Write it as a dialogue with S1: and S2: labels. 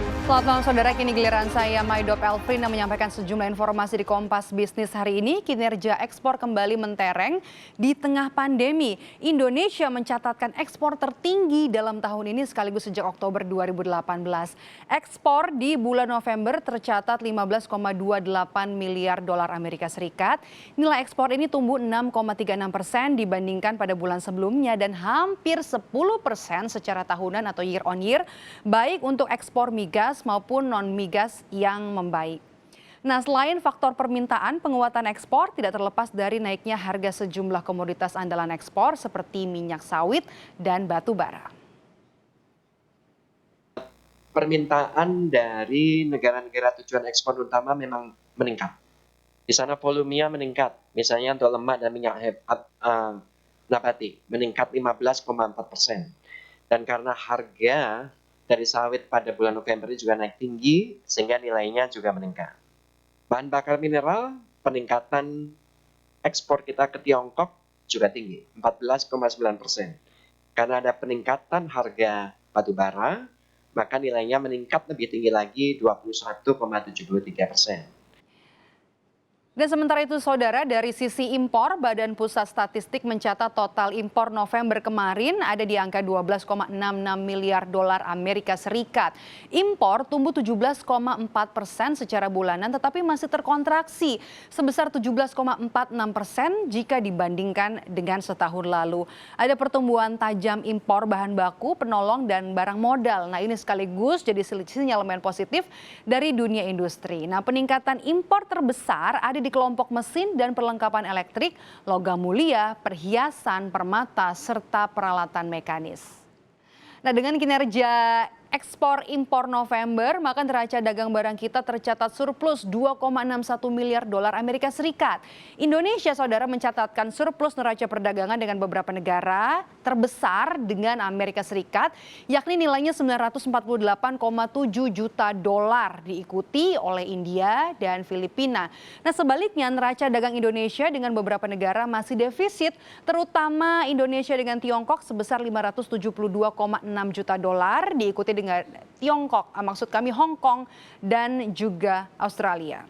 S1: Selamat malam saudara, kini giliran saya Maidop Elfrina menyampaikan sejumlah informasi di Kompas Bisnis hari ini. Kinerja ekspor kembali mentereng di tengah pandemi. Indonesia mencatatkan ekspor tertinggi dalam tahun ini sekaligus sejak Oktober 2018. Ekspor di bulan November tercatat 15,28 miliar dolar Amerika Serikat. Nilai ekspor ini tumbuh 6,36% dibandingkan pada bulan sebelumnya dan hampir 10% secara tahunan atau year on year, baik untuk ekspor migas maupun non-migas yang membaik. Nah, selain faktor permintaan, penguatan ekspor tidak terlepas dari naiknya harga sejumlah komoditas andalan ekspor seperti minyak sawit dan batu bara.
S2: Permintaan dari negara-negara tujuan ekspor utama memang meningkat. Di sana volumenya meningkat, misalnya untuk lemak dan minyak nabati meningkat 15,4%. Dan karena harga dari sawit pada bulan November ini juga naik tinggi, sehingga nilainya juga meningkat. Bahan bakar mineral, peningkatan ekspor kita ke Tiongkok juga tinggi, 14,9%. Karena ada peningkatan harga batu bara, maka nilainya meningkat lebih tinggi lagi 21,73%.
S1: Dan sementara itu saudara, dari sisi impor, Badan Pusat Statistik mencatat total impor November kemarin ada di angka 12,66 miliar dolar Amerika Serikat. Impor tumbuh 17,4% secara bulanan tetapi masih terkontraksi sebesar 17,46% jika dibandingkan dengan setahun lalu. Ada pertumbuhan tajam impor bahan baku, penolong dan barang modal. Nah, ini sekaligus jadi sinyalemen positif dari dunia industri. Nah, peningkatan impor terbesar ada di kelompok mesin dan perlengkapan elektrik, logam mulia, perhiasan, permata, serta peralatan mekanis. Nah, dengan kinerja ekspor impor November, maka neraca dagang barang kita tercatat surplus 2,61 miliar dolar Amerika Serikat. Indonesia, saudara, mencatatkan surplus neraca perdagangan dengan beberapa negara terbesar dengan Amerika Serikat, yakni nilainya 948,7 juta dolar, diikuti oleh India dan Filipina. Nah, sebaliknya neraca dagang Indonesia dengan beberapa negara masih defisit, terutama Indonesia dengan Tiongkok sebesar 572,6 juta dolar, diikuti dengan Tiongkok, maksud kami Hong Kong dan juga Australia.